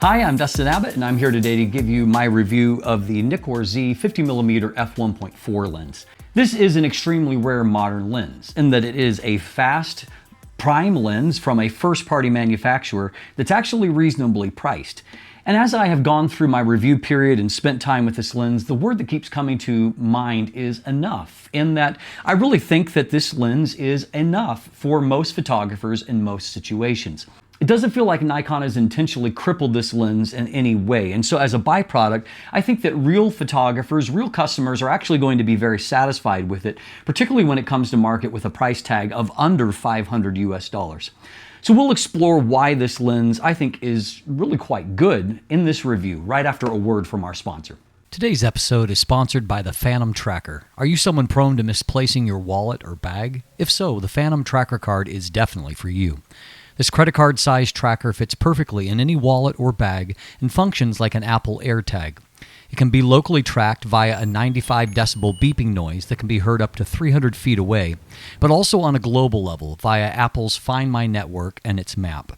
Hi, I'm Dustin Abbott, and I'm here today to give you my review of the Nikkor Z 50mm f1.4 lens. This is an extremely rare modern lens in that it is a fast, prime lens from a first-party manufacturer that's actually reasonably priced. And as I have gone through my review period and spent time with this lens, the word that keeps coming to mind is enough, in that I really think that this lens is enough for most photographers in most situations. It doesn't feel like Nikon has intentionally crippled this lens in any way. And so as a byproduct, I think that real photographers, real customers are actually going to be very satisfied with it, particularly when it comes to market with a price tag of under 500 US dollars. So we'll explore why this lens, I think, is really quite good in this review, right after a word from our sponsor. Today's episode is sponsored by the Fantom Tracker. Are you someone prone to misplacing your wallet or bag? If so, the Fantom Tracker card is definitely for you. This credit card-sized tracker fits perfectly in any wallet or bag and functions like an Apple AirTag. It can be locally tracked via a 95 decibel beeping noise that can be heard up to 300 feet away, but also on a global level via Apple's Find My network and its map.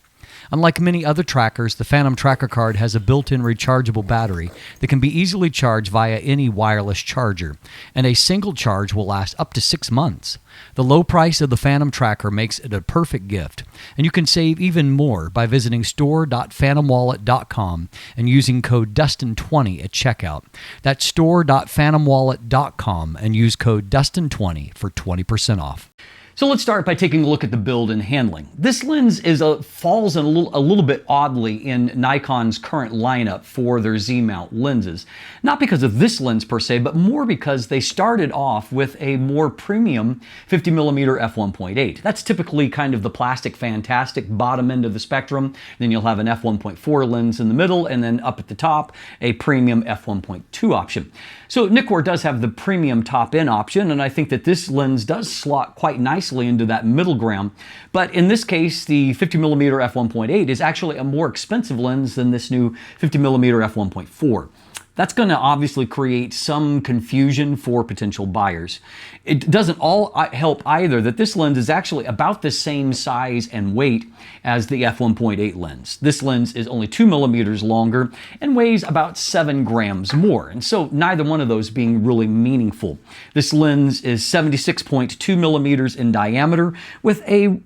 Unlike many other trackers, the Fantom Tracker card has a built-in rechargeable battery that can be easily charged via any wireless charger, and a single charge will last up to 6 months. The low price of the Fantom Tracker makes it a perfect gift, and you can save even more by visiting store.fantomwallet.com and using code DUSTIN20 at checkout. That's store.fantomwallet.com and use code DUSTIN20 for 20% off. So let's start by taking a look at the build and handling. This lens falls in a little bit oddly in Nikon's current lineup for their Z-mount lenses. Not because of this lens per se, but more because they started off with a more premium 50mm f1.8. That's typically kind of the plastic fantastic bottom end of the spectrum. Then you'll have an f1.4 lens in the middle, and then up at the top, a premium f1.2 option. So Nikkor does have the premium top-end option, and I think that this lens does slot quite nicely into that middle ground. But in this case, the 50mm f1.8 is actually a more expensive lens than this new 50mm f1.4. That's going to obviously create some confusion for potential buyers. It doesn't all help either that this lens is actually about the same size and weight as the f1.8 lens. This lens is only 2 millimeters longer and weighs about 7 grams more, and so neither one of those being really meaningful. This lens is 76.2 millimeters in diameter with a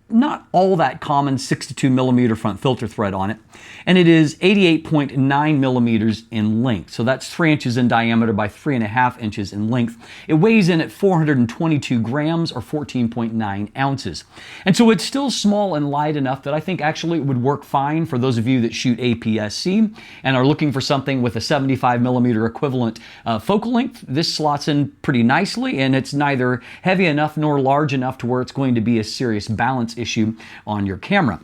not all that common 62 millimeter front filter thread on it, and it is 88.9 millimeters in length. So that's 3 inches in diameter by 3.5 inches in length. It weighs in at 422 grams or 14.9 ounces. And so it's still small and light enough that I think actually it would work fine for those of you that shoot APS-C and are looking for something with a 75 millimeter equivalent focal length. This slots in pretty nicely, and it's neither heavy enough nor large enough to where it's going to be a serious balance issue on your camera.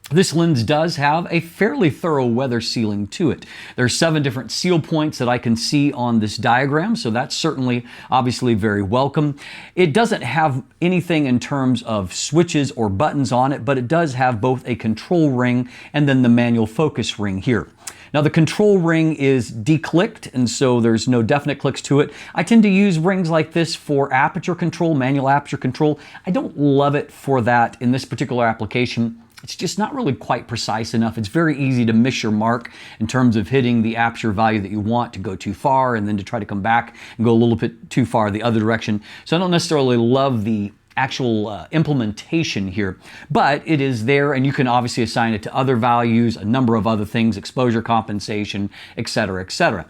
This lens does have a fairly thorough weather sealing to it. There's 7 different seal points that I can see on this diagram, so that's certainly obviously very welcome. It doesn't have anything in terms of switches or buttons on it, but it does have both a control ring and then the manual focus ring here. Now the control ring is declicked, and so there's no definite clicks to it. I tend to use rings like this for aperture control, manual aperture control. I don't love it for that in this particular application. It's just not really quite precise enough. It's very easy to miss your mark in terms of hitting the aperture value that you want, to go too far and then to try to come back and go a little bit too far the other direction. So I don't necessarily love the actual implementation here, but it is there, and you can obviously assign it to other values, a number of other things, exposure compensation, etc., etc.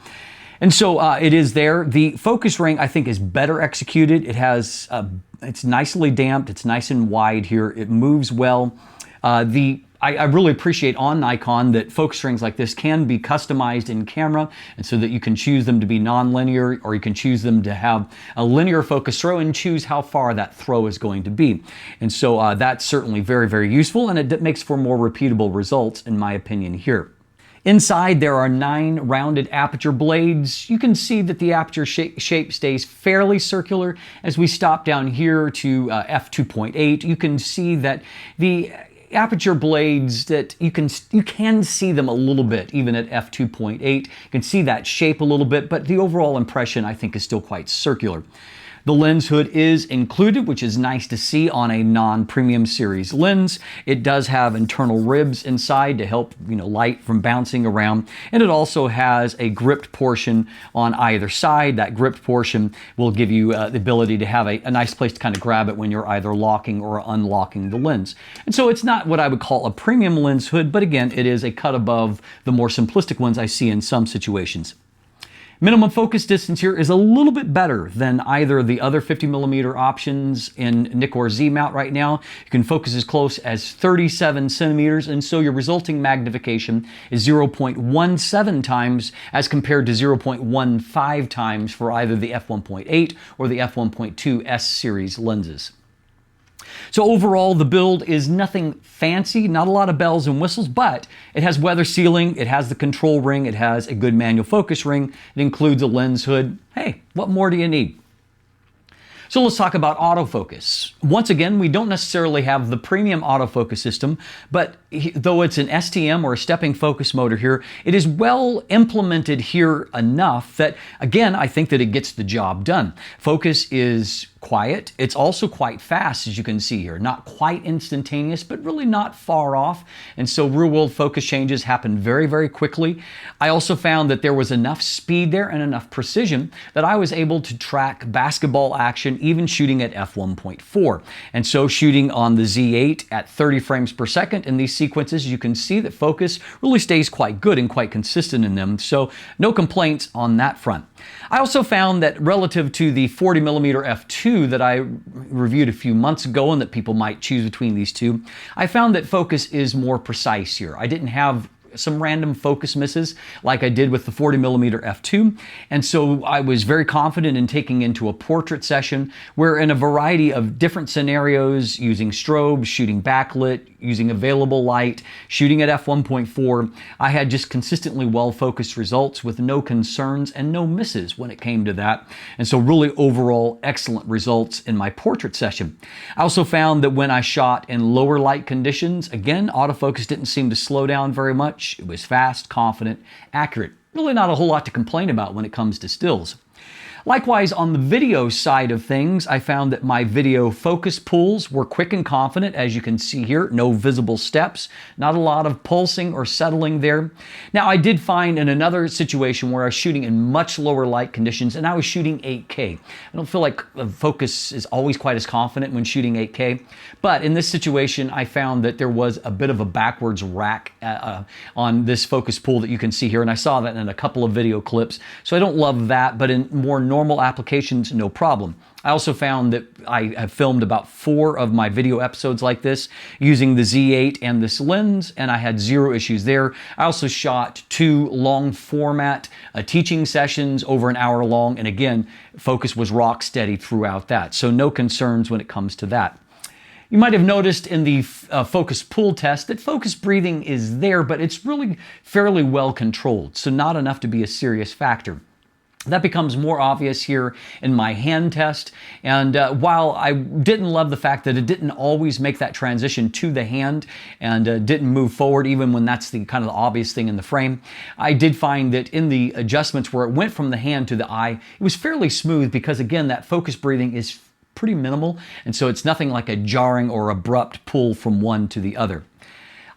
And so it is there. The focus ring, I think, is better executed. It has, it's nicely damped, it's nice and wide here, it moves well. I really appreciate on Nikon that focus rings like this can be customized in camera, and so that you can choose them to be non-linear, or you can choose them to have a linear focus throw and choose how far that throw is going to be. And so that's certainly very, very useful, and it makes for more repeatable results in my opinion here. Inside there are 9 rounded aperture blades. You can see that the aperture shape stays fairly circular. As we stop down here to f2.8, you can see that the aperture blades, that you can see them a little bit even at f2.8. You can see that shape a little bit, but the overall impression I think is still quite circular. The lens hood is included, which is nice to see on a non-premium series lens. It does have internal ribs inside to help, light from bouncing around. And it also has a gripped portion on either side. That gripped portion will give you the ability to have a nice place to kind of grab it when you're either locking or unlocking the lens. And so it's not what I would call a premium lens hood, but again, it is a cut above the more simplistic ones I see in some situations. Minimum focus distance here is a little bit better than either the other 50mm options in Nikkor Z mount right now. You can focus as close as 37 centimeters, and so your resulting magnification is 0.17 times as compared to 0.15 times for either the f1.8 or the f1.2 S series lenses. So overall, the build is nothing fancy, not a lot of bells and whistles, but it has weather sealing, it has the control ring, it has a good manual focus ring, it includes a lens hood. Hey, what more do you need? So let's talk about autofocus. Once again, we don't necessarily have the premium autofocus system, but though it's an STM or a stepping focus motor here, it is well implemented here enough that, again, I think that it gets the job done. Focus is quiet. It's also quite fast, as you can see here. Not quite instantaneous, but really not far off. And so real-world focus changes happen very, very quickly. I also found that there was enough speed there and enough precision that I was able to track basketball action, even shooting at f1.4. And so shooting on the Z8 at 30 frames per second in these sequences, you can see that focus really stays quite good and quite consistent in them. So no complaints on that front. I also found that relative to the 40mm f2 that I reviewed a few months ago and that people might choose between these two, I found that focus is more precise here. I didn't have some random focus misses like I did with the 40mm f2. And so I was very confident in taking into a portrait session where in a variety of different scenarios, using strobes, shooting backlit, using available light, shooting at f1.4, I had just consistently well-focused results with no concerns and no misses when it came to that. And so really overall excellent results in my portrait session. I also found that when I shot in lower light conditions, again, autofocus didn't seem to slow down very much. It was fast, confident, accurate. Really not a whole lot to complain about when it comes to stills. Likewise, on the video side of things, I found that my video focus pulls were quick and confident, as you can see here. No visible steps, not a lot of pulsing or settling there. Now, I did find in another situation where I was shooting in much lower light conditions, and I was shooting 8K. I don't feel like focus is always quite as confident when shooting 8K, but in this situation, I found that there was a bit of a backwards rack on this focus pull that you can see here, and I saw that in a couple of video clips, so I don't love that, but in more normal applications, no problem. I also found that I have filmed about 4 of my video episodes like this using the Z8 and this lens, and I had 0 issues there. I also shot 2 long format teaching sessions over an hour long, and again, focus was rock steady throughout that. So no concerns when it comes to that. You might have noticed in the focus pull test that focus breathing is there, but it's really fairly well controlled, so not enough to be a serious factor. That becomes more obvious here in my hand test, and while I didn't love the fact that it didn't always make that transition to the hand and didn't move forward even when that's the kind of the obvious thing in the frame, I did find that in the adjustments where it went from the hand to the eye, it was fairly smooth because again, that focus breathing is pretty minimal, and so it's nothing like a jarring or abrupt pull from one to the other.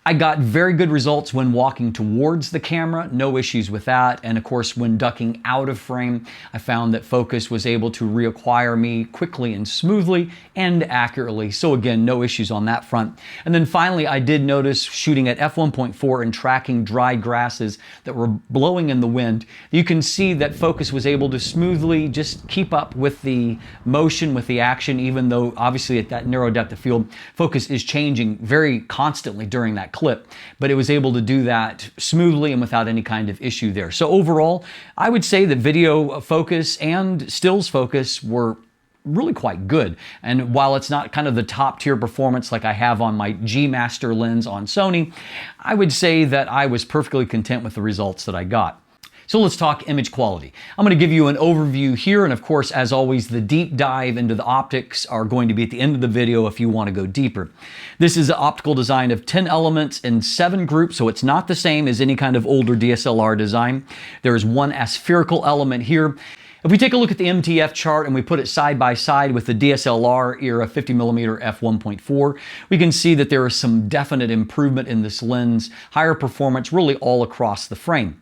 I got very good results when walking towards the camera, no issues with that. And of course, when ducking out of frame, I found that focus was able to reacquire me quickly and smoothly and accurately. So again, no issues on that front. And then finally, I did notice shooting at f1.4 and tracking dry grasses that were blowing in the wind. You can see that focus was able to smoothly just keep up with the motion, with the action, even though obviously at that narrow depth of field, focus is changing very constantly during that clip, but it was able to do that smoothly and without any kind of issue there. So overall, I would say that video focus and stills focus were really quite good. And while it's not kind of the top tier performance like I have on my G Master lens on Sony, I would say that I was perfectly content with the results that I got. So let's talk image quality. I'm going to give you an overview here, and of course, as always, the deep dive into the optics are going to be at the end of the video if you want to go deeper. This is an optical design of 10 elements in 7 groups, so it's not the same as any kind of older DSLR design. There is one aspherical element here. If we take a look at the MTF chart and we put it side by side with the DSLR era 50mm F1.4, we can see that there is some definite improvement in this lens, higher performance really all across the frame.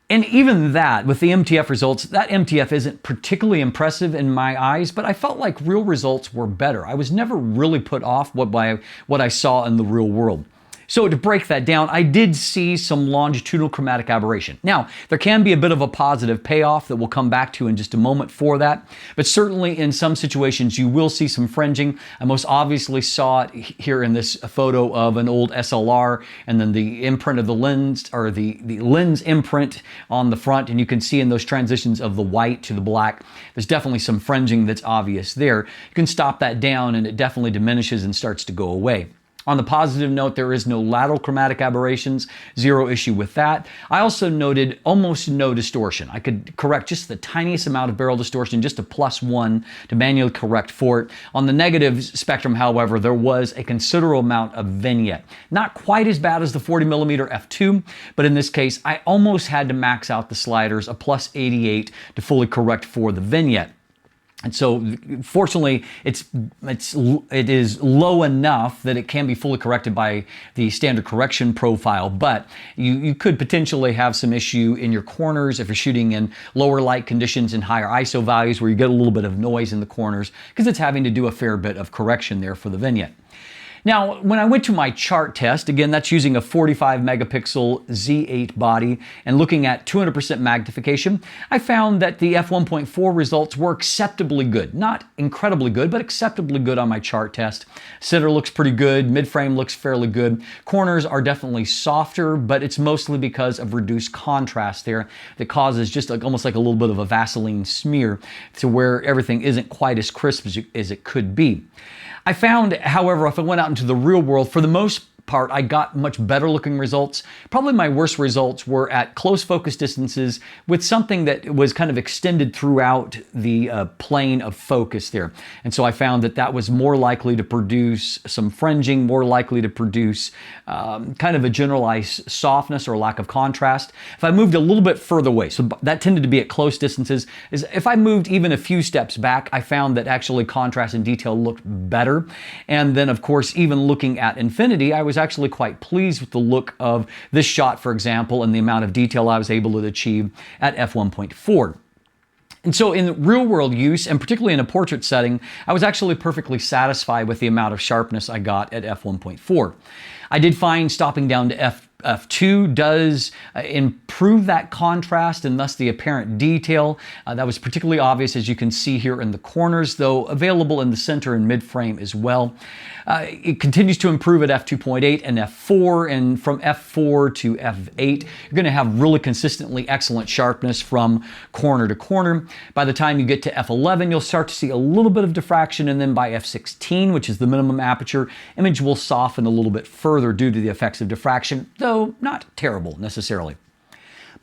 And even that, with the MTF results, that MTF isn't particularly impressive in my eyes, but I felt like real results were better. I was never really put off by what I saw in the real world. So to break that down, I did see some longitudinal chromatic aberration. Now, there can be a bit of a positive payoff that we'll come back to in just a moment for that, but certainly in some situations you will see some fringing. I most obviously saw it here in this photo of an old SLR, and then the imprint of the lens, or the lens imprint on the front, and you can see in those transitions of the white to the black, there's definitely some fringing that's obvious there. You can stop that down and it definitely diminishes and starts to go away. On the positive note, there is no lateral chromatic aberrations, zero issue with that. I also noted almost no distortion. I could correct just the tiniest amount of barrel distortion, just a +1 to manually correct for it. On the negative spectrum, however, there was a considerable amount of vignette. Not quite as bad as the 40mm F2, but in this case, I almost had to max out the sliders, a +88 to fully correct for the vignette. And so, fortunately, it is low enough that it can be fully corrected by the standard correction profile, but you could potentially have some issue in your corners if you're shooting in lower light conditions and higher ISO values where you get a little bit of noise in the corners because it's having to do a fair bit of correction there for the vignette. Now, when I went to my chart test, again, that's using a 45 megapixel Z8 body and looking at 200% magnification, I found that the f1.4 results were acceptably good. Not incredibly good, but acceptably good on my chart test. Center looks pretty good, mid-frame looks fairly good. Corners are definitely softer, but it's mostly because of reduced contrast there that causes just almost like a little bit of a Vaseline smear to where everything isn't quite as crisp as it could be. I found, however, if I went out into the real world, for the most part, I got much better looking results. Probably my worst results were at close focus distances with something that was kind of extended throughout the plane of focus there. And so I found that that was more likely to produce some fringing, more likely to produce kind of a generalized softness or lack of contrast. If I moved a little bit further away, so that tended to be at close distances, is if I moved even a few steps back, I found that actually contrast and detail looked better. And then of course, even looking at infinity, I was actually quite pleased with the look of this shot, for example, and the amount of detail I was able to achieve at f1.4. And so in real world use, and particularly in a portrait setting, I was actually perfectly satisfied with the amount of sharpness I got at f1.4. I did find stopping down to F2 does improve that contrast and thus the apparent detail. That was particularly obvious, as you can see here in the corners, though available in the center and mid-frame as well. It continues to improve at f2.8 and f4, and from f4 to f8, you're going to have really consistently excellent sharpness from corner to corner. By the time you get to f11, you'll start to see a little bit of diffraction, and then by f16, which is the minimum aperture, image will soften a little bit further due to the effects of diffraction, though not terrible necessarily.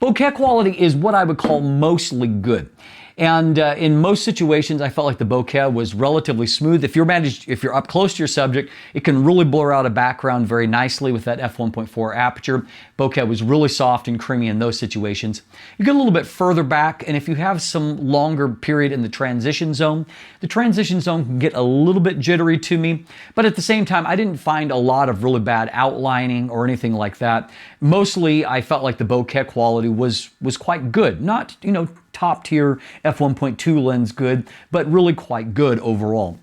Bokeh quality is what I would call mostly good. And in most situations, I felt like the bokeh was relatively smooth. If you're up close to your subject, it can really blur out a background very nicely with that f1.4 aperture. Bokeh was really soft and creamy in those situations. You get a little bit further back, and if you have some longer period in the transition zone can get a little bit jittery to me. But at the same time, I didn't find a lot of really bad outlining or anything like that. Mostly, I felt like the bokeh quality was quite good. Not, top tier f1.2 lens good, but really quite good overall.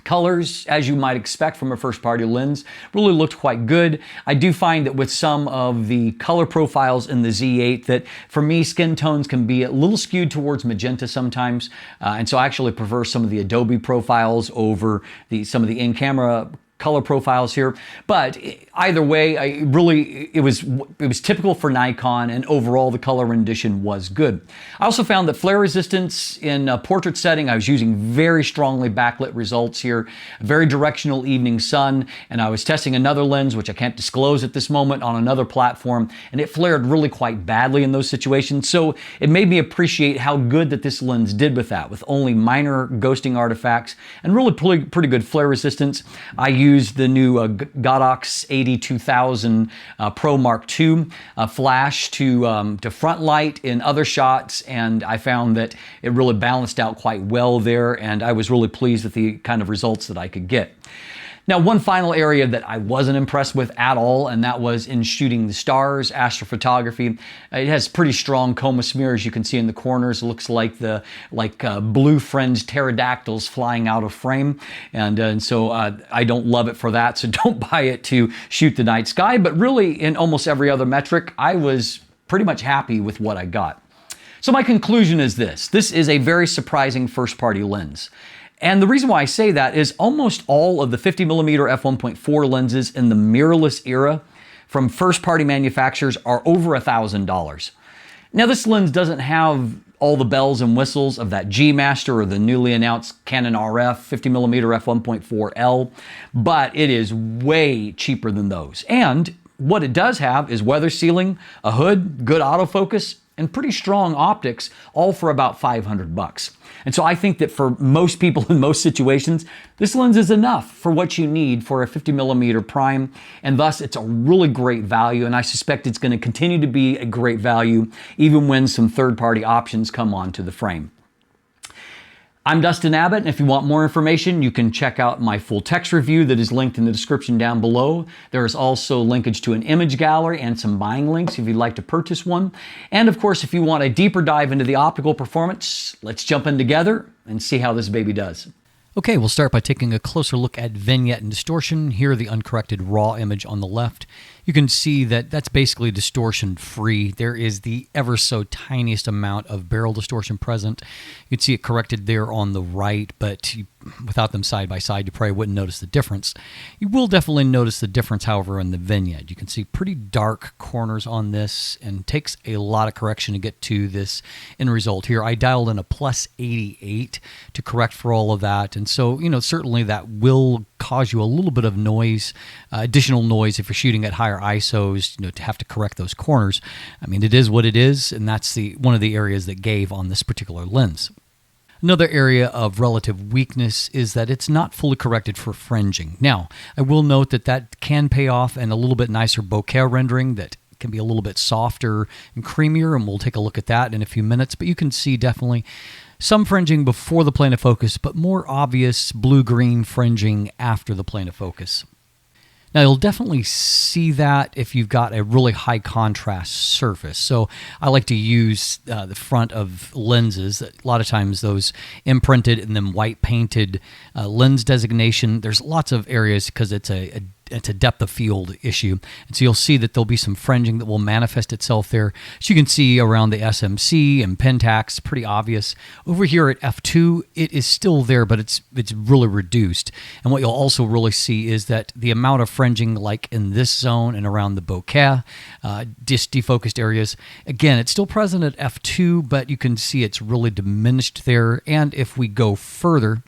Colors, as you might expect from a first-party lens, really looked quite good. I do find that with some of the color profiles in the Z8 that, for me, skin tones can be a little skewed towards magenta sometimes, and so I actually prefer some of the Adobe profiles over some of the in-camera color profiles here. But either way, it was typical for Nikon, and overall the color rendition was good. I also found that flare resistance in a portrait setting, I was using very strongly backlit results here, very directional evening sun, and I was testing another lens, which I can't disclose at this moment, on another platform, and it flared really quite badly in those situations. So it made me appreciate how good that this lens did with that, with only minor ghosting artifacts and really pretty good flare resistance. I used the new Godox 80-2000 Pro Mark II flash to front light in other shots, and I found that it really balanced out quite well there, and I was really pleased with the kind of results that I could get. Now, one final area that I wasn't impressed with at all, and that was in shooting the stars, astrophotography. It has pretty strong chroma smear, as you can see in the corners. It looks like blue fringed pterodactyls flying out of frame, and so I don't love it for that. So don't buy it to shoot the night sky. But really, in almost every other metric, I was pretty much happy with what I got. So my conclusion is this: this is a very surprising first-party lens. And the reason why I say that is almost all of the 50mm f1.4 lenses in the mirrorless era from first-party manufacturers are over $1,000. Now, this lens doesn't have all the bells and whistles of that G Master or the newly announced Canon RF 50mm f1.4L, but it is way cheaper than those. And what it does have is weather sealing, a hood, good autofocus, and pretty strong optics, all for about $500. And so I think that for most people in most situations, this lens is enough for what you need for a 50mm prime, and thus it's a really great value, and I suspect it's going to continue to be a great value even when some third-party options come onto the frame. I'm Dustin Abbott, and if you want more information, you can check out my full text review that is linked in the description down below. There is also linkage to an image gallery and some buying links if you'd like to purchase one. And of course, if you want a deeper dive into the optical performance, let's jump in together and see how this baby does. Okay, we'll start by taking a closer look at vignette and distortion. Here, the uncorrected raw image on the left. You can see that that's basically distortion free. There is the ever so tiniest amount of barrel distortion present. You can see it corrected there on the right, but without them side by side, you probably wouldn't notice the difference. You will definitely notice the difference, however, in the vignette. You can see pretty dark corners on this, and it takes a lot of correction to get to this end result here. I dialed in a plus 88 to correct for all of that, and so, certainly that will cause you a little bit of noise, additional noise if you're shooting at higher ISOs, to have to correct those corners. I mean, it is what it is, and that's one of the areas that gave on this particular lens. Another area of relative weakness is that it's not fully corrected for fringing. Now, I will note that can pay off in a little bit nicer bokeh rendering that can be a little bit softer and creamier, and we'll take a look at that in a few minutes, but you can see definitely some fringing before the plane of focus, but more obvious blue-green fringing after the plane of focus. Now, you'll definitely see that if you've got a really high contrast surface. So I like to use the front of lenses. A lot of times those imprinted and then white painted lens designation. There's lots of areas because it's a depth of field issue. And so you'll see that there'll be some fringing that will manifest itself there. So you can see around the SMC and Pentax, pretty obvious. Over here at F2, it is still there, but it's really reduced. And what you'll also really see is that the amount of fringing, like in this zone and around the bokeh, defocused areas, again, it's still present at F2, but you can see it's really diminished there. And if we go further,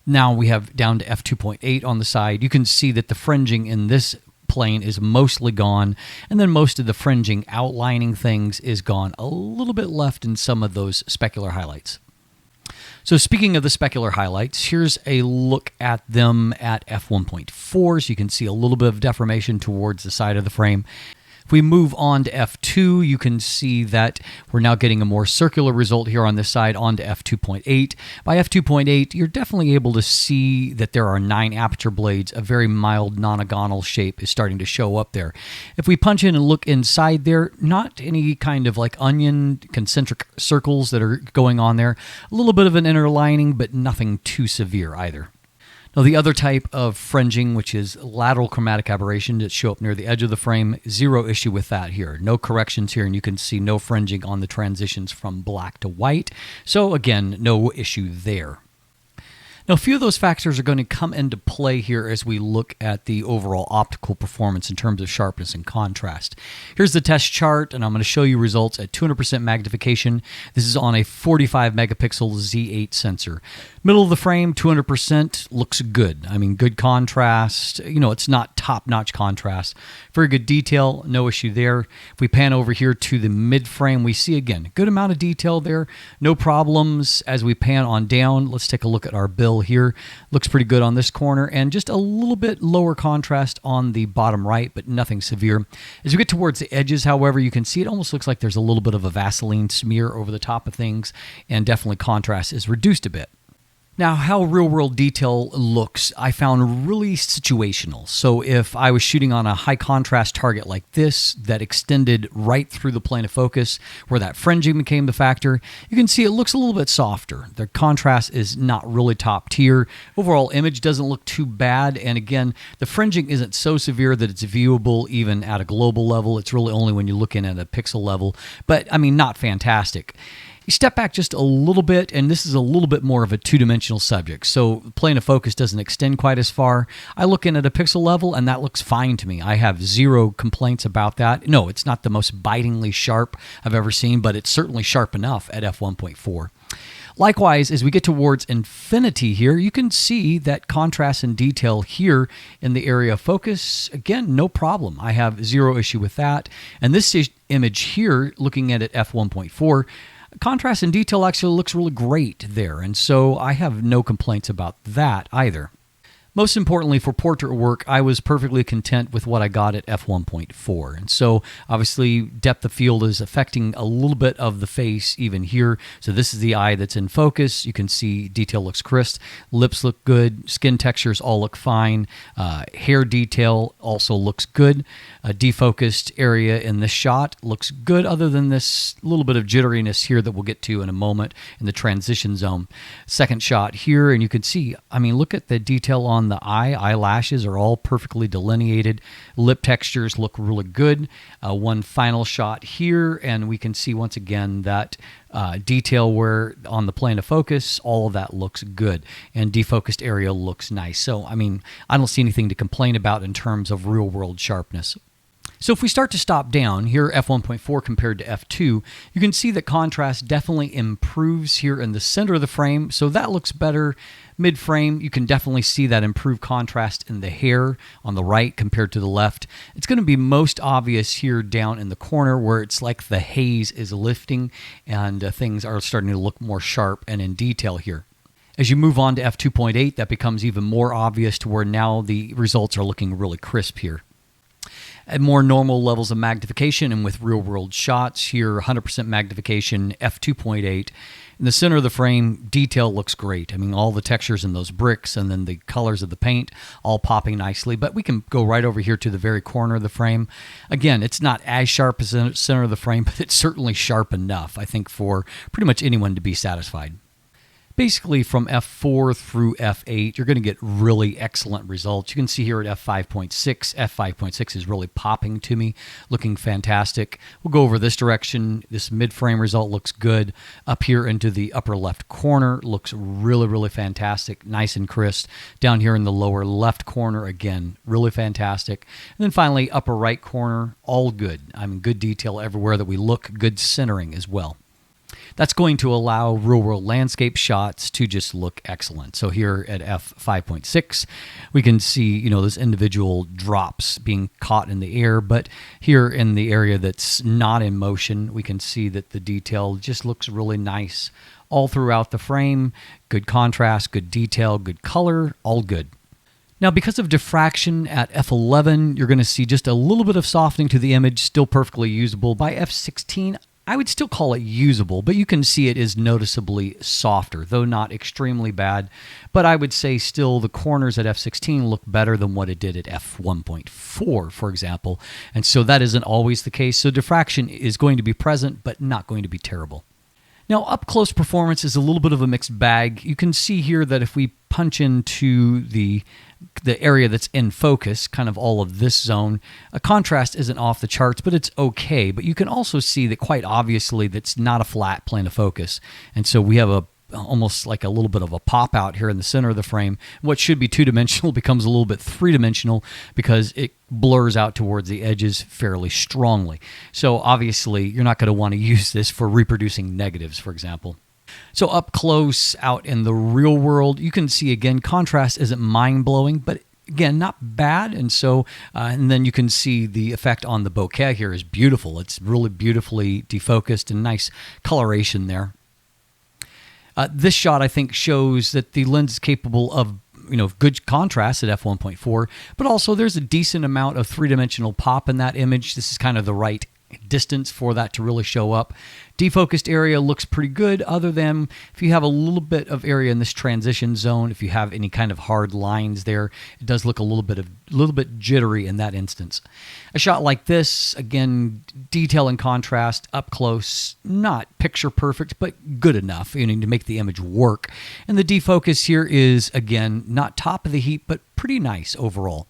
now we have down to f2.8 on the side. You can see that the fringing in this plane is mostly gone, and then most of the fringing outlining things is gone. A little bit left in some of those specular highlights. So speaking of the specular highlights, here's a look at them at f1.4. So you can see a little bit of deformation towards the side of the frame. If we move on to F2, you can see that we're now getting a more circular result here on this side onto F2.8. By F2.8, you're definitely able to see that there are 9 aperture blades. A very mild nonagonal shape is starting to show up there. If we punch in and look inside there, not any kind of like onion concentric circles that are going on there. A little bit of an inner lining, but nothing too severe either. Now, the other type of fringing, which is lateral chromatic aberration that show up near the edge of the frame, zero issue with that here. No corrections here, and you can see no fringing on the transitions from black to white. So again, no issue there. Now, a few of those factors are going to come into play here as we look at the overall optical performance in terms of sharpness and contrast. Here's the test chart, and I'm going to show you results at 200% magnification. This is on a 45 megapixel Z8 sensor. Middle of the frame, 200%, looks good. I mean, good contrast. It's not top-notch contrast. Very good detail, no issue there. If we pan over here to the mid-frame, we see, again, good amount of detail there. No problems. As we pan on down, let's take a look at our build. detail here. Looks pretty good on this corner, and just a little bit lower contrast on the bottom right, but nothing severe. As you get towards the edges, however, you can see it almost looks like there's a little bit of a Vaseline smear over the top of things, and definitely contrast is reduced a bit. Now, how real-world detail looks, I found really situational. So if I was shooting on a high-contrast target like this that extended right through the plane of focus, where that fringing became the factor, you can see it looks a little bit softer. The contrast is not really top tier. Overall image doesn't look too bad, and again, the fringing isn't so severe that it's viewable even at a global level. It's really only when you look in at a pixel level, but I mean, not fantastic. You step back just a little bit, and this is a little bit more of a two-dimensional subject, so the plane of focus doesn't extend quite as far. I look in at a pixel level, and that looks fine to me. I have zero complaints about that. No, it's not the most bitingly sharp I've ever seen, but it's certainly sharp enough at f1.4. Likewise, as we get towards infinity here, you can see that contrast and detail here in the area of focus. Again, no problem. I have zero issue with that. And this image here, looking at it f1.4, contrast and detail actually looks really great there, and so I have no complaints about that either. Most importantly, for portrait work, I was perfectly content with what I got at f1.4. And so, obviously, depth of field is affecting a little bit of the face even here. So this is the eye that's in focus. You can see detail looks crisp. Lips look good. Skin textures all look fine. Hair detail also looks good. A defocused area in this shot looks good, other than this little bit of jitteriness here that we'll get to in a moment in the transition zone. Second shot here, and you can see, I mean, look at the detail on the eyelashes are all perfectly delineated. Lip textures look really good. One final shot here, and we can see once again that detail where on the plane of focus, all of that looks good, and defocused area looks nice. So, I mean, I don't see anything to complain about in terms of real-world sharpness. So if we start to stop down here, f1.4 compared to f2, you can see that contrast definitely improves here in the center of the frame. So that looks better. Mid-frame, you can definitely see that improved contrast in the hair on the right compared to the left. It's going to be most obvious here down in the corner where it's like the haze is lifting and things are starting to look more sharp and in detail here. As you move on to f2.8, that becomes even more obvious to where now the results are looking really crisp here. At more normal levels of magnification and with real-world shots, here 100% magnification, f2.8. In the center of the frame, detail looks great. I mean, all the textures in those bricks and then the colors of the paint all popping nicely. But we can go right over here to the very corner of the frame. Again, it's not as sharp as the center of the frame, but it's certainly sharp enough, I think, for pretty much anyone to be satisfied. Basically, from f4 through f8, you're going to get really excellent results. You can see here at f5.6, f5.6 is really popping to me, looking fantastic. We'll go over this direction. This mid-frame result looks good. Up here into the upper left corner looks really, really fantastic, nice and crisp. Down here in the lower left corner, again, really fantastic. And then finally, upper right corner, all good. I mean, good detail everywhere that we look, good centering as well. That's going to allow real-world landscape shots to just look excellent. So here at f5.6, we can see, you know, those individual drops being caught in the air, but here in the area that's not in motion, we can see that the detail just looks really nice all throughout the frame. Good contrast, good detail, good color, all good. Now, because of diffraction at f11, you're going to see just a little bit of softening to the image, still perfectly usable. By f16, I would still call it usable, but you can see it is noticeably softer, though not extremely bad. But I would say still the corners at f16 look better than what it did at f1.4, for example. And so that isn't always the case. So diffraction is going to be present, but not going to be terrible. Now, up-close performance is a little bit of a mixed bag. You can see here that if we punch into the area that's in focus, kind of all of this zone, a contrast isn't off the charts, but it's okay. But you can also see that quite obviously that's not a flat plane of focus. And so we have almost like a little bit of a pop out here in the center of the frame. What should be two-dimensional becomes a little bit three-dimensional because it blurs out towards the edges fairly strongly. So obviously you're not going to want to use this for reproducing negatives, for example. So up close out in the real world, you can see again, contrast isn't mind-blowing, but again, not bad. And so, and then you can see the effect on the bokeh here is beautiful. It's really beautifully defocused and nice coloration there. This shot, I think, shows that the lens is capable of good contrast at f1.4, but also there's a decent amount of three-dimensional pop in that image. This is kind of the right distance for that to really show up. Defocused area looks pretty good, other than if you have a little bit of area in this transition zone, if you have any kind of hard lines there, it does look a little bit jittery in that instance. A shot like this, again, detail and contrast up close, not picture perfect, but good enough to make the image work. And the defocus here is, again, not top of the heap, but pretty nice overall.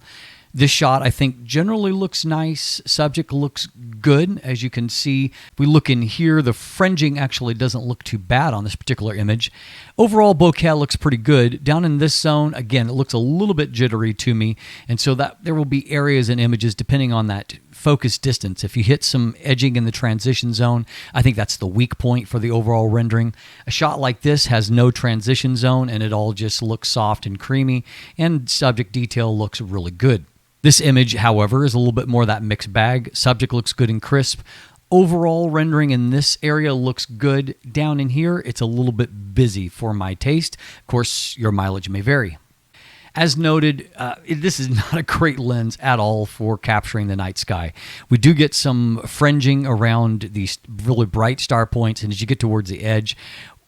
This shot, I think, generally looks nice. Subject looks good. As you can see, if we look in here, the fringing actually doesn't look too bad on this particular image. Overall, bokeh looks pretty good. Down in this zone, again, it looks a little bit jittery to me, and so that there will be areas in images depending on that focus distance. If you hit some edging in the transition zone, I think that's the weak point for the overall rendering. A shot like this has no transition zone, and it all just looks soft and creamy, and subject detail looks really good. This image, however, is a little bit more of that mixed bag. Subject looks good and crisp. Overall rendering in this area looks good. Down in here, it's a little bit busy for my taste. Of course, your mileage may vary. As noted, this is not a great lens at all for capturing the night sky. We do get some fringing around these really bright star points, and as you get towards the edge,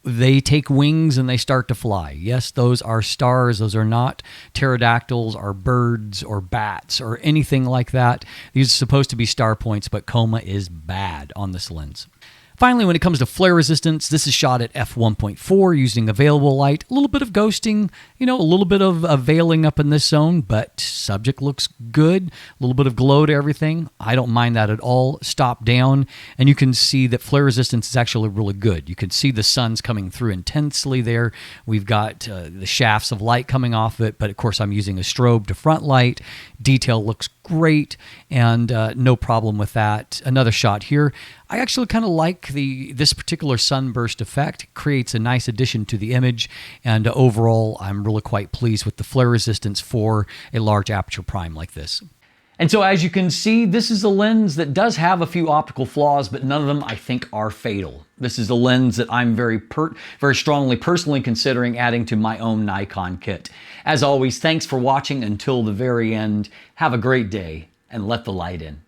they take wings and they start to fly. Yes, those are stars. Those are not pterodactyls or birds or bats or anything like that. These are supposed to be star points, but coma is bad on this lens. Finally, when it comes to flare resistance, this is shot at f1.4 using available light. A little bit of ghosting, a little bit of veiling up in this zone, but subject looks good. A little bit of glow to everything. I don't mind that at all. Stop down, and you can see that flare resistance is actually really good. You can see the sun's coming through intensely there. We've got the shafts of light coming off of it, but of course I'm using a strobe to front light. Detail looks great, and no problem with that. Another shot here. I actually kind of like this particular sunburst effect. It creates a nice addition to the image, and overall, I'm really quite pleased with the flare resistance for a large aperture prime like this. And so as you can see, this is a lens that does have a few optical flaws, but none of them I think are fatal. This is a lens that I'm very strongly personally considering adding to my own Nikon kit. As always, thanks for watching until the very end. Have a great day, and let the light in.